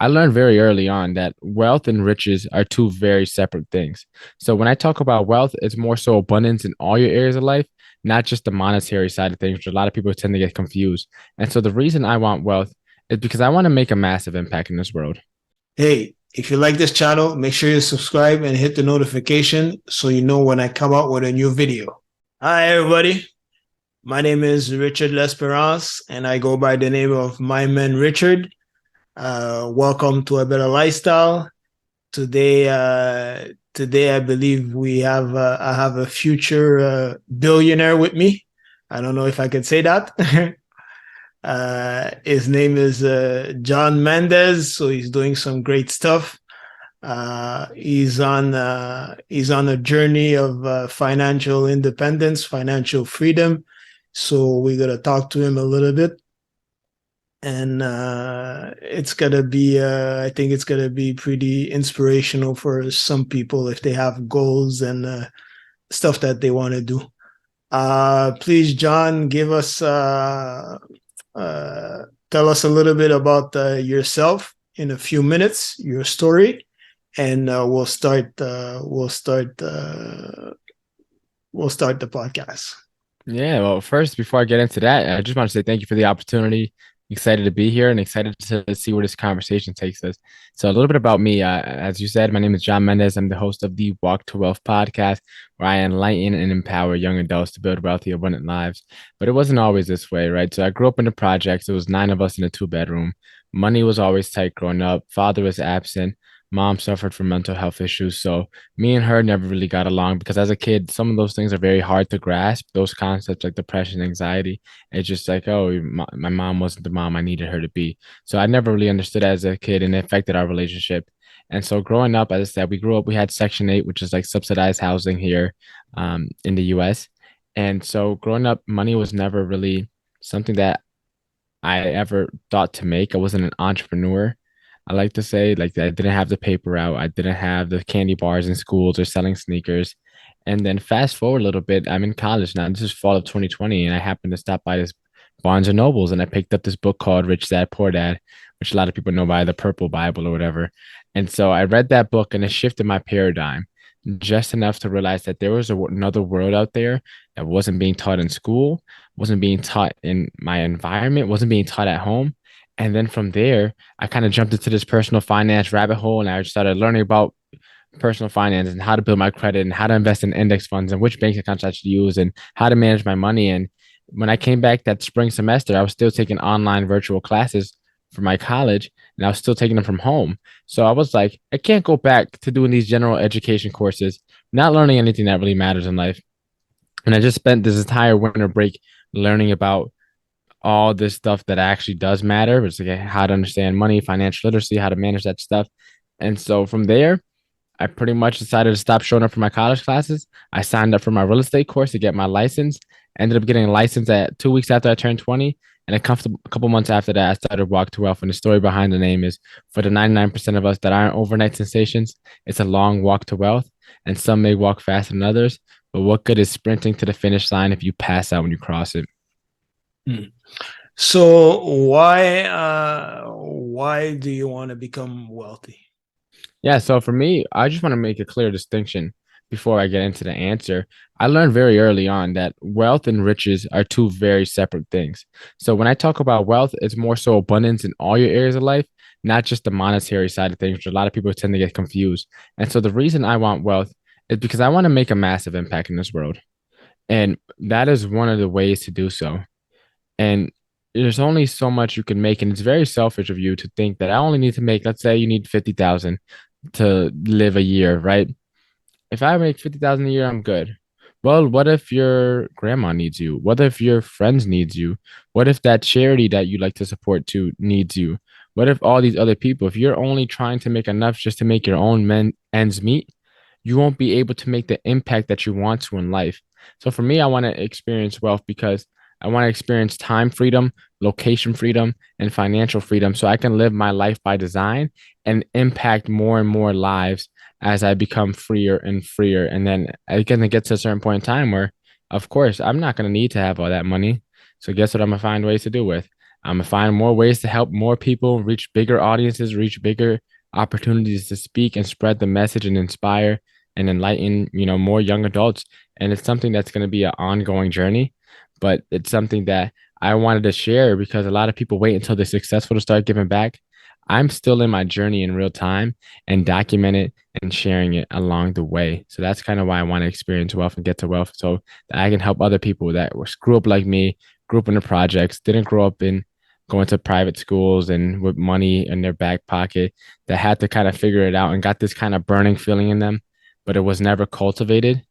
I learned very early on that wealth and riches are two very separate things. So when I talk about wealth, it's more so abundance in all your areas of life, not just the monetary side of things, which a lot of people tend to get confused. And so the reason I want wealth is because I want to make a massive impact in this world. Hey, if you like this channel, make sure you subscribe and hit the notification so you know when I come out with a new video. Hi, everybody. My name is Richard L'Esperance, and I go by the name of My Man Richard. Welcome to a better lifestyle. Today, today I believe I have a future billionaire with me. I don't know if I could say that. His name is John Mendez, so he's doing some great stuff. He's on a journey of financial independence, financial freedom. So we're gonna talk to him a little bit, and it's gonna be I think it's gonna be pretty inspirational for some people if they have goals and stuff that they want to do. Please, John, give us tell us a little bit about yourself in a few minutes, your story, and we'll start the podcast. Yeah, well, first, before I get into that, I just want to say thank you for the opportunity. Excited to be here and excited to see where this conversation takes us. So, a little bit about me. As you said, my name is John Mendez. I'm the host of the Walk to Wealth podcast, where I enlighten and empower young adults to build wealthy, abundant lives. But it wasn't always this way, right? So, I grew up in the projects. It was nine of us in a two-bedroom. Money was always tight growing up. Father was absent. Mom suffered from mental health issues. So, me and her never really got along because as a kid, some of those things are very hard to grasp. Those concepts like depression, anxiety. It's just like, oh, my mom wasn't the mom I needed her to be. So I never really understood as a kid, and it affected our relationship. And so growing up, as I said, we grew up, we had Section 8, which is like subsidized housing here in the US. And so growing up, money was never really something that I ever thought to make. I wasn't an entrepreneur. I like to say like I didn't have the paper out. I didn't have the candy bars in schools or selling sneakers. And then fast forward a little bit, I'm in college now. This is fall of 2020, and I happened to stop by this Barnes and Nobles, and I picked up this book called Rich Dad Poor Dad, which a lot of people know by the Purple Bible or whatever. And so I read that book, and it shifted my paradigm just enough to realize that there was another world out there that wasn't being taught in school, wasn't being taught in my environment, wasn't being taught at home. And then from there, I kind of jumped into this personal finance rabbit hole, and I started learning about personal finance and how to build my credit and how to invest in index funds and which bank accounts I should use and how to manage my money. And when I came back that spring semester, I was still taking online virtual classes for my college, and I was still taking them from home. So I was like, I can't go back to doing these general education courses, not learning anything that really matters in life. And I just spent this entire winter break learning about all this stuff that actually does matter. It's like how to understand money, financial literacy, how to manage that stuff. And so from there, I pretty much decided to stop showing up for my college classes. I signed up for my real estate course to get my license. Ended up getting a license at 2 weeks after I turned 20. And a couple months after that, I started Walk to Wealth. And the story behind the name is for the 99% of us that aren't overnight sensations, it's a long walk to wealth. And some may walk faster than others. But what good is sprinting to the finish line if you pass out when you cross it? Hmm. So why do you want to become wealthy? Yeah, so for me, I just want to make a clear distinction before I get into the answer. I learned very early on that wealth and riches are two very separate things. So when I talk about wealth, it's more so abundance in all your areas of life, not just the monetary side of things, which a lot of people tend to get confused. And so the reason I want wealth is because I want to make a massive impact in this world. And that is one of the ways to do so. And there's only so much you can make, and it's very selfish of you to think that I only need to make, let's say you need 50,000 to live a year, right? If I make 50,000 a year, I'm good. Well, what if your grandma needs you? What if your friends needs you? What if that charity that you like to support to needs you? What if all these other people, if you're only trying to make enough just to make your own ends meet, you won't be able to make the impact that you want to in life. So for me, I want to experience wealth because I want to experience time freedom, location freedom, and financial freedom so I can live my life by design and impact more and more lives as I become freer and freer. And then I can get to a certain point in time where, of course, I'm not going to need to have all that money. So guess what I'm going to find ways to do with? I'm gonna find more ways to help more people reach bigger audiences, reach bigger opportunities to speak and spread the message and inspire and enlighten, more young adults. And it's something that's going to be an ongoing journey, but it's something that I wanted to share because a lot of people wait until they're successful to start giving back. I'm still in my journey in real time and document it and sharing it along the way. So that's kind of why I want to experience wealth and get to wealth so that I can help other people that were grew up like me, grew up in the projects, didn't grow up in going to private schools and with money in their back pocket that had to kind of figure it out and got this kind of burning feeling in them, but it was never cultivated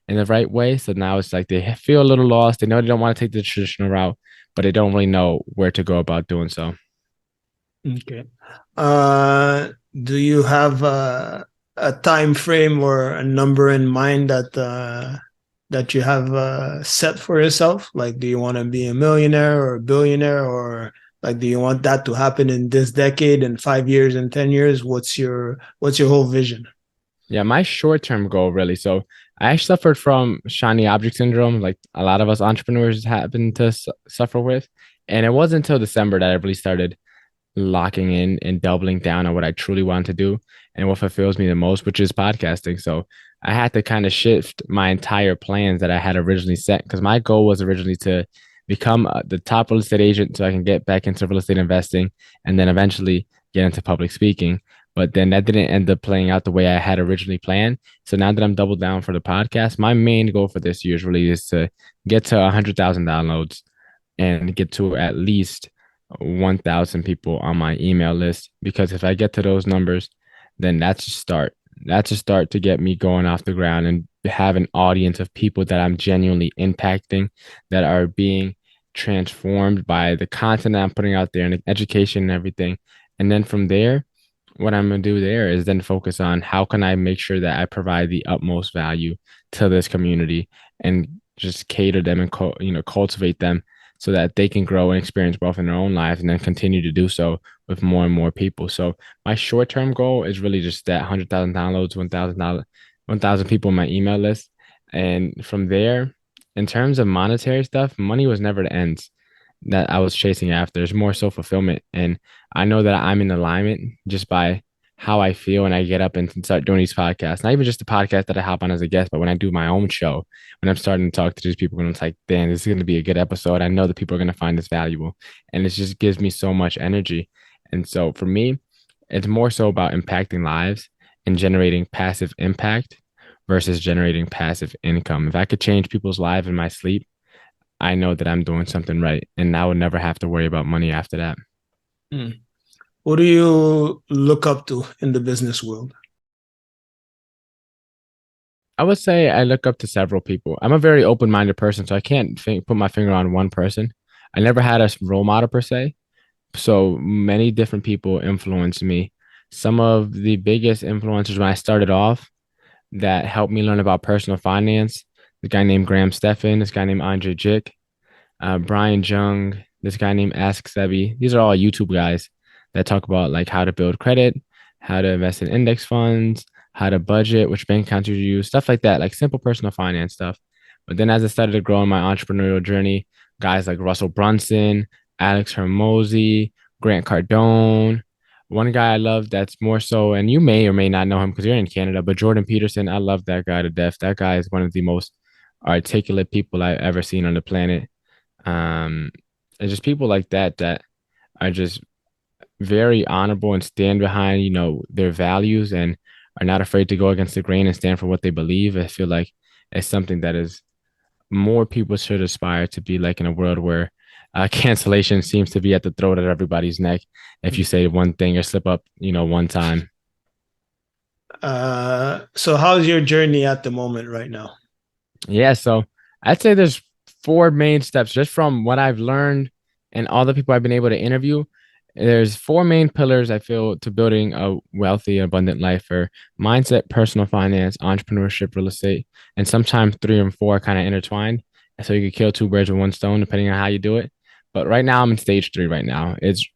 in the right way. So now it's like they feel a little lost. They know they don't want to take the traditional route, but they don't really know where to go about doing so. Okay. Do you have a time frame or a number in mind that you have set for yourself? Like, do you want to be a millionaire or a billionaire, or like, do you want that to happen in this decade, in 5 years, in 10 years? What's your whole vision? Yeah, my short-term goal really. So I actually suffered from shiny object syndrome, like a lot of us entrepreneurs happen to suffer with. And it wasn't until December that I really started locking in and doubling down on what I truly want to do and what fulfills me the most, which is podcasting. So I had to kind of shift my entire plans that I had originally set because my goal was originally to become the top real estate agent so I can get back into real estate investing and then eventually get into public speaking. But then that didn't end up playing out the way I had originally planned. So now that I'm doubled down for the podcast, my main goal for this year really is to get to 100,000 downloads and get to at least 1,000 people on my email list. Because if I get to those numbers, then that's a start. That's a start to get me going off the ground and have an audience of people that I'm genuinely impacting, that are being transformed by the content that I'm putting out there and the education and everything. And then from there, what I'm gonna do there is then focus on how can I make sure that I provide the utmost value to this community and just cater them and cultivate them so that they can grow and experience wealth in their own lives and then continue to do so with more and more people. So my short-term goal is really just that 100,000 downloads, 1,000 people on my email list. And from there, in terms of monetary stuff, money was never the end that I was chasing after. It's more so fulfillment. And I know that I'm in alignment just by how I feel when I get up and start doing these podcasts. Not even just the podcast that I hop on as a guest, but when I do my own show, when I'm starting to talk to these people, and it's like, damn, this is going to be a good episode. I know that people are going to find this valuable. And it just gives me so much energy. And so for me, it's more so about impacting lives and generating passive impact versus generating passive income. If I could change people's lives in my sleep, I know that I'm doing something right. And I would never have to worry about money after that. Hmm. What do you look up to in the business world? I would say I look up to several people. I'm a very open-minded person, so I can't put my finger on one person. I never had a role model per se, so many different people influenced me. Some of the biggest influencers when I started off that helped me learn about personal finance, the guy named Graham Stephan, this guy named Andre Jick, Brian Jung, this guy named Ask Sebi. These are all YouTube guys that talk about like how to build credit, how to invest in index funds, how to budget, which bank accounts you use, stuff like that, like simple personal finance stuff. But then as I started to grow in my entrepreneurial journey, guys like Russell Brunson, Alex Hermosi, Grant Cardone. One guy I love that's more so, and you may or may not know him because you're in Canada, but Jordan Peterson, I love that guy to death. That guy is one of the most articulate people I've ever seen on the planet. Um, and just people like that that are just very honorable and stand behind, their values and are not afraid to go against the grain and stand for what they believe. I feel like it's something that is more people should aspire to be like in a world where cancellation seems to be at the throat of everybody's neck if you say one thing or slip up, one time. So how's your journey at the moment right now? Yeah, so I'd say there's four main steps just from what I've learned and all the people I've been able to interview. There's four main pillars I feel to building a wealthy, abundant life for mindset, personal finance, entrepreneurship, real estate, and sometimes three and four kind of intertwined. So you could kill two birds with one stone depending on how you do it. But right now I'm in stage three right now. It's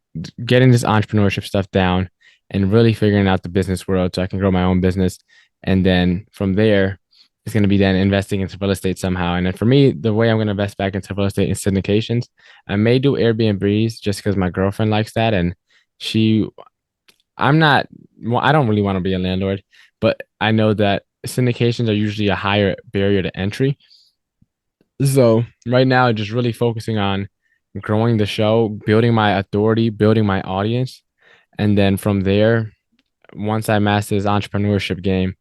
getting this entrepreneurship stuff down and really figuring out the business world so I can grow my own business. And then from there, it's going to be then investing into real estate somehow. And then for me, the way I'm going to invest back into real estate is syndications. I may do Airbnbs just because my girlfriend likes that. And she, I'm not, well, I don't really want to be a landlord, but I know that syndications are usually a higher barrier to entry. So right now, just really focusing on growing the show, building my authority, building my audience. And then from there, once I master this entrepreneurship game,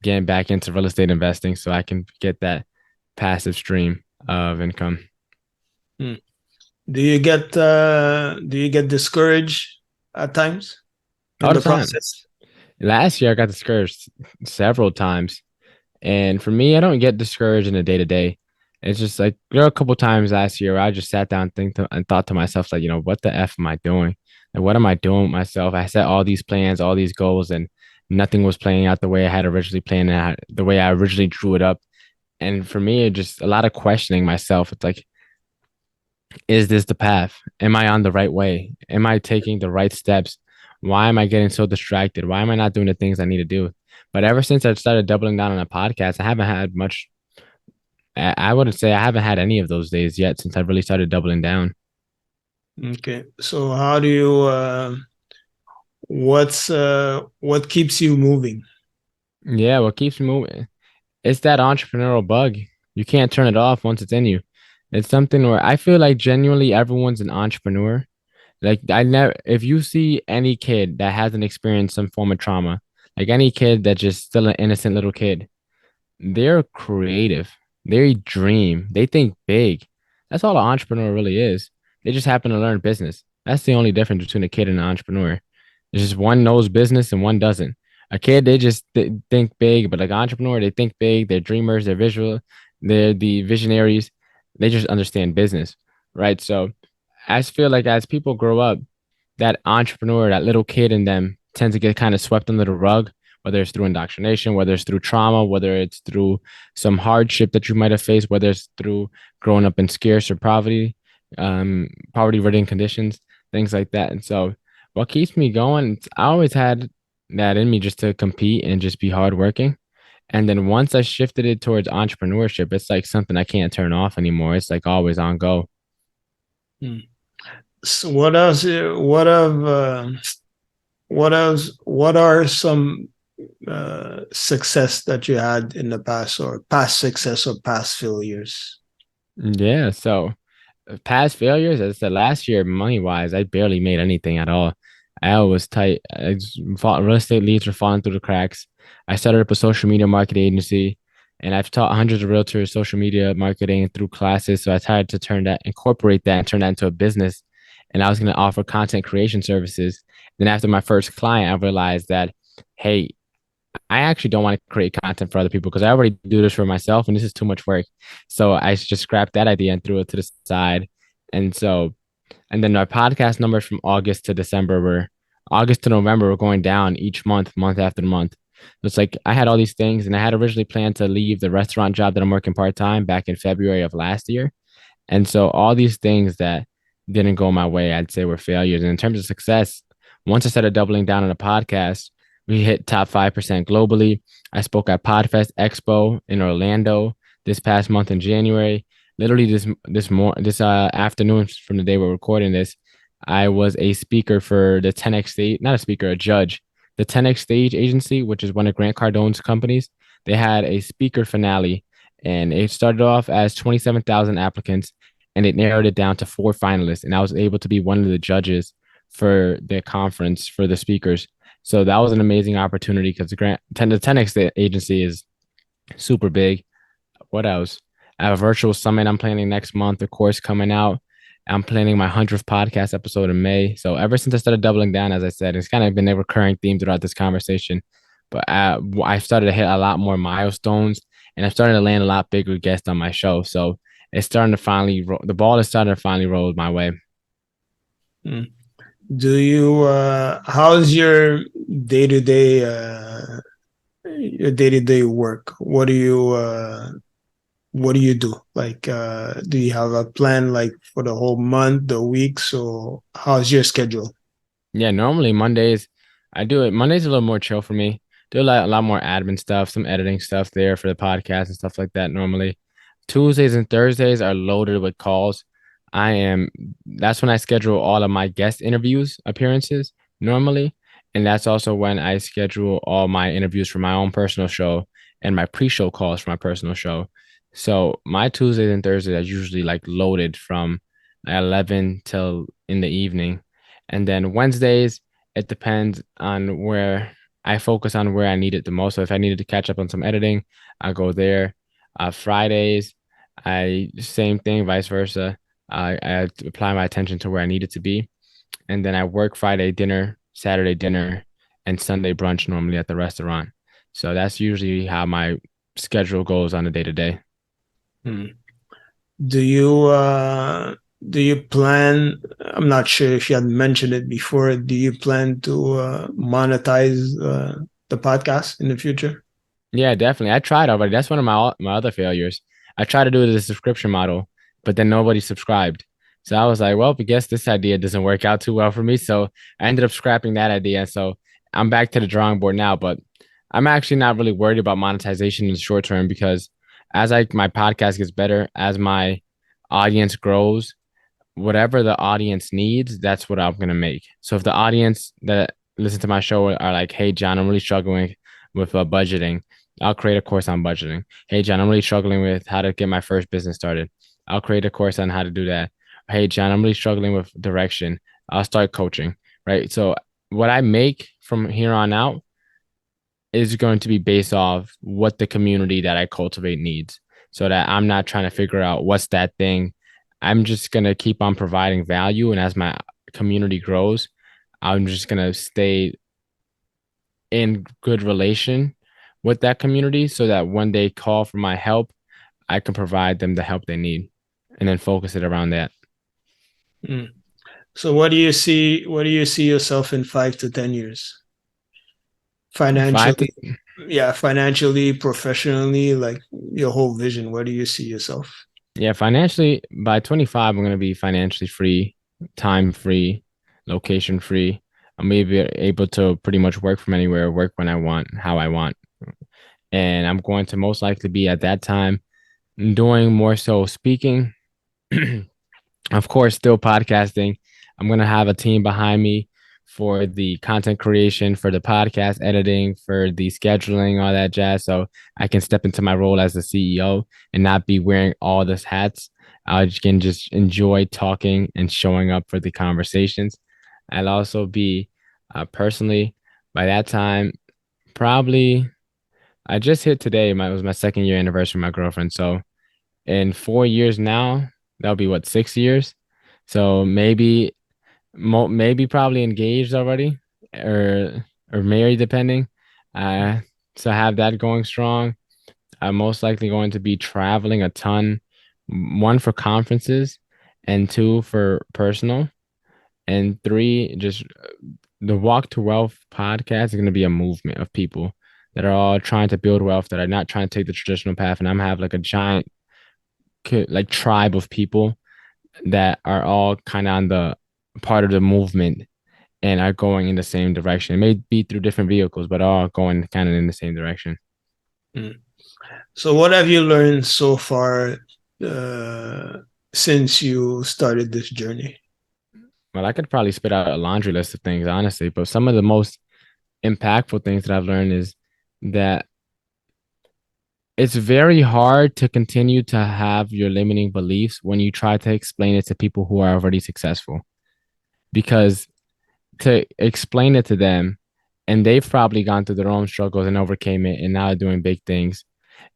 getting back into real estate investing so I can get that passive stream of income. Hmm. Do you get discouraged at times All in the the time. process? Last year I got discouraged several times. And for me, I don't get discouraged in the day to day. It's just like there are a couple times last year where I just sat down and thought to myself, like, what the F am I doing? And what am I doing with myself? I set all these plans, all these goals, and nothing was playing out the way I had originally planned and the way I originally drew it up. And for me, it just a lot of questioning myself. It's like, is this the path? Am I on the right way? Am I taking the right steps? Why am I getting so distracted? Why am I not doing the things I need to do? But ever since I started doubling down on a podcast, I haven't had much. I wouldn't say I haven't had any of those days yet since I really started doubling down. Okay. So how do you what keeps you moving? Yeah, what keeps me moving? It's that entrepreneurial bug. You can't turn it off once it's in you. It's something where I feel like genuinely everyone's an entrepreneur. Like I never, if you see any kid that hasn't experienced some form of trauma, like any kid that's just still an innocent little kid, they're creative. They dream. They think big. That's all an entrepreneur really is. They just happen to learn business. That's the only difference between a kid and an entrepreneur. It's just one knows business and one doesn't. A kid, they just think big, but like an entrepreneur, they think big. They're dreamers. They're visual. They're the visionaries. They just understand business, right? So I just feel like as people grow up, that entrepreneur, that little kid in them tends to get kind of swept under the rug, whether it's through indoctrination, whether it's through trauma, whether it's through some hardship that you might have faced, whether it's through growing up in scarce or poverty ridden conditions, things like that. And so what keeps me going, I always had that in me just to compete and just be hardworking. And then once I shifted it towards entrepreneurship, it's like something I can't turn off anymore. It's like always on go. Hmm. So what else? What else? What are some success that you had in the past, or past success or past failures? Yeah. So past failures, as I said last year, money wise, I barely made anything at all. I was tight. Real estate leads were falling through the cracks. I started up a social media marketing agency, and I've taught hundreds of realtors social media marketing through classes. So I tried to incorporate that and turn that into a business. And I was going to offer content creation services. Then after my first client, I realized that, hey, I actually don't want to create content for other people because I already do this for myself and this is too much work. So I just scrapped that idea and threw it to the side. And so, and then our podcast numbers from August to November were going down each month, month after month. It's like I had all these things and I had originally planned to leave the restaurant job that I'm working part time back in February of last year. And so all these things that didn't go my way, I'd say were failures. And in terms of success, once I started doubling down on the podcast, we hit top 5% globally. I spoke at Podfest Expo in Orlando this past month in January. Literally this afternoon from the day we're recording this, I was a speaker for the 10X stage, not a speaker, a judge. The 10X stage agency, which is one of Grant Cardone's companies, they had a speaker finale and it started off as 27,000 applicants and it narrowed it down to four finalists. And I was able to be one of the judges for the conference for the speakers. So that was an amazing opportunity because the 10X agency is super big. What else? I have a virtual summit I'm planning next month, a course coming out. I'm planning my 100th podcast episode in May. So ever since I started doubling down, as I said, it's kind of been a recurring theme throughout this conversation. But I started to hit a lot more milestones and I'm starting to land a lot bigger guests on my show. So it's starting to the ball is starting to finally roll my way. Hmm. Do you how's your day-to-day work? What do you do? Like do you have a plan like for the whole month, the weeks, or how's your schedule? Yeah, normally Mondays, I do it. Monday's a little more chill for me. Do a lot more admin stuff, some editing stuff there for the podcast and stuff like that normally. Tuesdays and Thursdays are loaded with calls. I am that's when I schedule all of my guest interviews appearances normally. And that's also when I schedule all my interviews for my own personal show and my pre-show calls for my personal show. So my Tuesdays and Thursdays are usually like loaded from 11 till in the evening. And then Wednesdays, it depends on where I focus on where I need it the most. So if I needed to catch up on some editing, I go there. Fridays, I same thing, vice versa. I apply my attention to where I need it to be. And then I work Friday dinner, Saturday dinner, and Sunday brunch normally at the restaurant. So that's usually how my schedule goes on a day to day. Hmm. Do you do you plan, I'm not sure if you had mentioned it before, do you plan to monetize the podcast in the future? Yeah, definitely. I tried already. That's one of my other failures. I tried to do the subscription model, but then nobody subscribed. So I was like, well, I guess this idea doesn't work out too well for me. So I ended up scrapping that idea. So I'm back to the drawing board now, but I'm actually not really worried about monetization in the short term because as my podcast gets better, as my audience grows, whatever the audience needs, that's what I'm gonna make. So if the audience that listen to my show are like, "Hey John, I'm really struggling with budgeting," I'll create a course on budgeting. "Hey John, I'm really struggling with how to get my first business started." I'll create a course on how to do that. "Hey John, I'm really struggling with direction." I'll start coaching. Right. So what I make from here on out is going to be based off what the community that I cultivate needs so that I'm not trying to figure out what's that thing. I'm just going to keep on providing value. And as my community grows, I'm just going to stay in good relation with that community so that when they call for my help, I can provide them the help they need and then focus it around that. Hmm. So where do you see yourself in 5 to 10 years? Five to Financially, yeah, financially, professionally, like your whole vision, where do you see yourself? Yeah, financially by 25, I'm gonna be financially free, time free, location free. I'm maybe able to pretty much work from anywhere, work when I want, how I want. And I'm going to most likely be at that time doing more so speaking, of course, still podcasting. I'm gonna have a team behind me for the content creation, for the podcast editing, for the scheduling, all that jazz. So I can step into my role as the CEO and not be wearing all these hats. I can just enjoy talking and showing up for the conversations. I'll also be personally by that time, probably I just hit today. It was my second year anniversary with my girlfriend. So in 4 years now, that'll be what, 6 years? So maybe probably engaged already or married, depending. Uh, so I have that going strong. I'm most likely going to be traveling a ton, one for conferences, and two for personal, and three just the Walk to Wealth podcast is going to be a movement of people that are all trying to build wealth that are not trying to take the traditional path, and I'm have like a giant like tribe of people that are all kind of on the part of the movement and are going in the same direction. It may be through different vehicles, but all going kind of in the same direction. Hmm. So what have you learned so far uh, since you started this journey? Well, I could probably spit out a laundry list of things, honestly, but some of the most impactful things that I've learned is that it's very hard to continue to have your limiting beliefs when you try to explain it to people who are already successful. Because to explain it to them, and they've probably gone through their own struggles and overcame it and now are doing big things.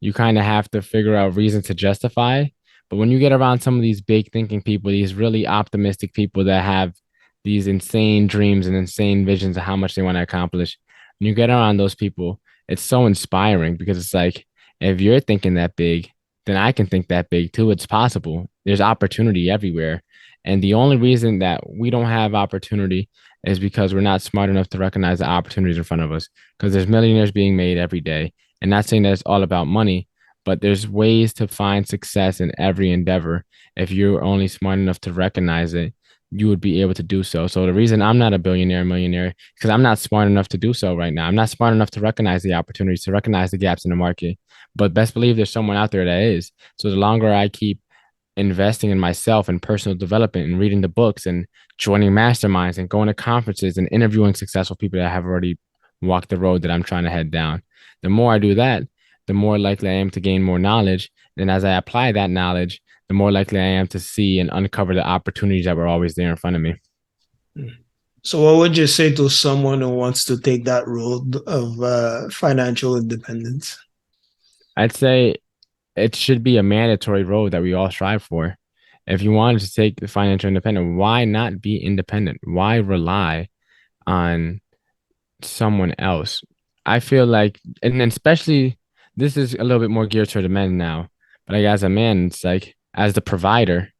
You kind of have to figure out reasons to justify. But when you get around some of these big thinking people, these really optimistic people that have these insane dreams and insane visions of how much they want to accomplish, when you get around those people, it's so inspiring because it's like, if you're thinking that big, then I can think that big too. It's possible. There's opportunity everywhere. And the only reason that we don't have opportunity is because we're not smart enough to recognize the opportunities in front of us. Because there's millionaires being made every day. And not saying that it's all about money, but there's ways to find success in every endeavor if you're only smart enough to recognize it. you would be able to do so. So the reason I'm not a billionaire, millionaire, because I'm not smart enough to do so right now. I'm not smart enough to recognize the opportunities, to recognize the gaps in the market. But best believe there's someone out there that is. So the longer I keep investing in myself and personal development and reading the books and joining masterminds and going to conferences and interviewing successful people that have already walked the road that I'm trying to head down. The more I do that, the more likely I am to gain more knowledge. And as I apply that knowledge, the more likely I am to see and uncover the opportunities that were always there in front of me. So, what would you say to someone who wants to take that road of financial independence? I'd say it should be a mandatory road that we all strive for. If you wanted to take the financial independent, why not be independent? Why rely on someone else? I feel like, and then especially this is a little bit more geared toward the men now, but like as a man, it's like as the provider,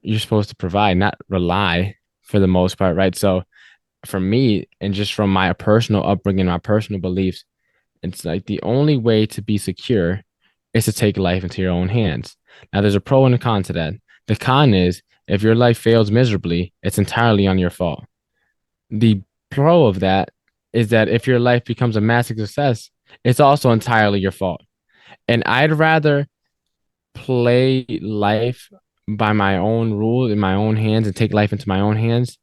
you're supposed to provide, not rely for the most part, right? So for me, and just from my personal upbringing, my personal beliefs, it's like the only way to be secure is to take life into your own hands. Now, there's a pro and a con to that. The con is if your life fails miserably, it's entirely on your fault. The pro of that is that if your life becomes a massive success, it's also entirely your fault. And I'd rather play life by my own rules in my own hands and take life into my own hands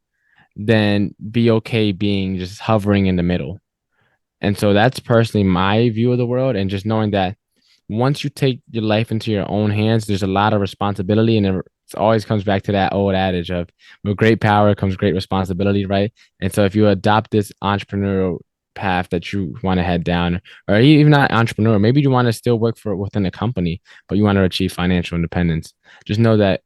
than be okay being just hovering in the middle. And so that's personally my view of the world. And just knowing that once you take your life into your own hands, there's a lot of responsibility. And it always comes back to that old adage of with great power comes great responsibility, right? And so if you adopt this entrepreneurial path that you want to head down, or even not entrepreneur, maybe you want to still work for within a company, but you want to achieve financial independence. Just know that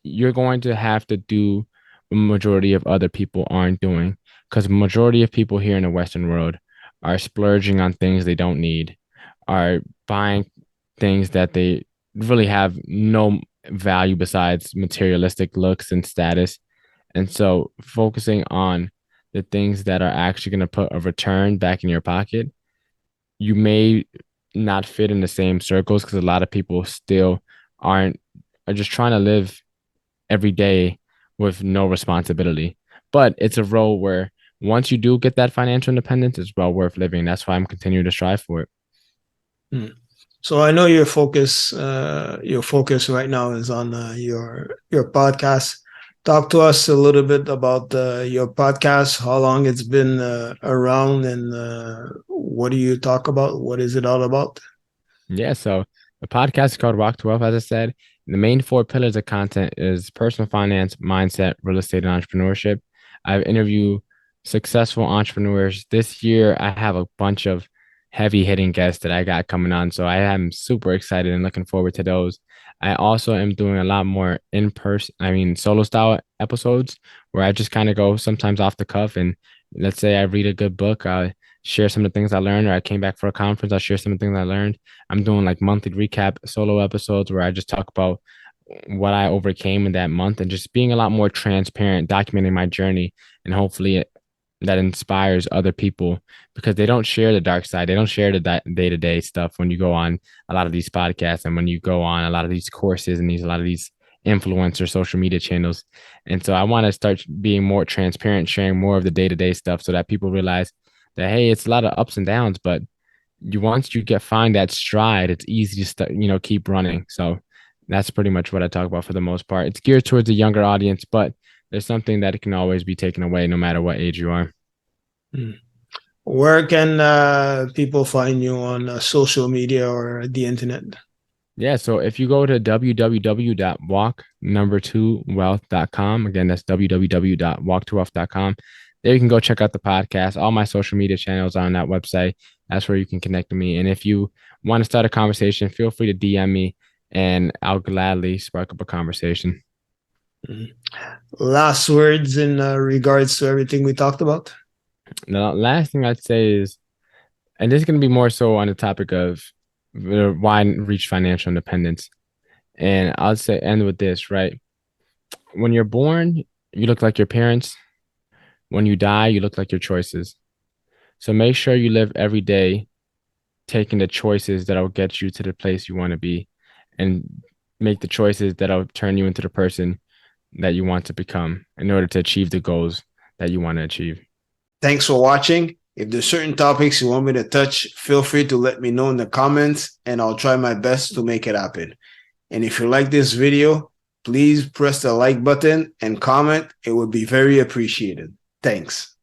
you're going to have to do a majority of other people aren't doing because majority of people here in the Western world are splurging on things they don't need, are buying things that they really have no value besides materialistic looks and status. And so focusing on the things that are actually going to put a return back in your pocket, you may not fit in the same circles because a lot of people still aren't are just trying to live every day with no responsibility. But it's a role where once you do get that financial independence, it's well worth living. That's why I'm continuing to strive for it. Hmm. So I know your focus right now is on your podcast. Talk to us a little bit about your podcast, how long it's been around, and what do you talk about? What is it all about? Yeah, so the podcast is called Walk to Wealth, as I said. The main four pillars of content is personal finance, mindset, real estate, and entrepreneurship. I've interviewed successful entrepreneurs. This year, I have a bunch of heavy hitting guests that I got coming on. So I am super excited and looking forward to those. I also am doing a lot more in person, solo style episodes where I just kind of go sometimes off the cuff. And let's say I read a good book, I share some of the things I learned, or I came back for a conference, I'll share some of the things I learned. I'm doing like monthly recap solo episodes where I just talk about what I overcame in that month and just being a lot more transparent, documenting my journey. And hopefully that inspires other people because they don't share the dark side. They don't share the day to day stuff when you go on a lot of these podcasts and when you go on a lot of these courses and a lot of these influencer social media channels. And so I want to start being more transparent, sharing more of the day to day stuff so that people realize that, hey, it's a lot of ups and downs, but once you find that stride, it's easy to start, keep running. So that's pretty much what I talk about for the most part. It's geared towards a younger audience, but there's something that can always be taken away no matter what age you are. Hmm. Where can people find you on social media or the internet? Yeah, so if you go to www.walk2wealth.com, again, that's www.walk2wealth.com. There you can go check out the podcast. All my social media channels are on that website. That's where you can connect with me. And if you want to start a conversation, feel free to DM me and I'll gladly spark up a conversation. Hmm. Last words in regards to everything we talked about? The last thing I'd say is, and this is going to be more so on the topic of why reach financial independence. And I'll say end with this, right? When you're born, you look like your parents. When you die, you look like your choices. So make sure you live every day taking the choices that'll get you to the place you want to be and make the choices that'll turn you into the person that you want to become in order to achieve the goals that you want to achieve. Thanks for watching. If there's certain topics you want me to touch, feel free to let me know in the comments and I'll try my best to make it happen. And if you like this video, please press the like button and comment. It would be very appreciated. Thanks.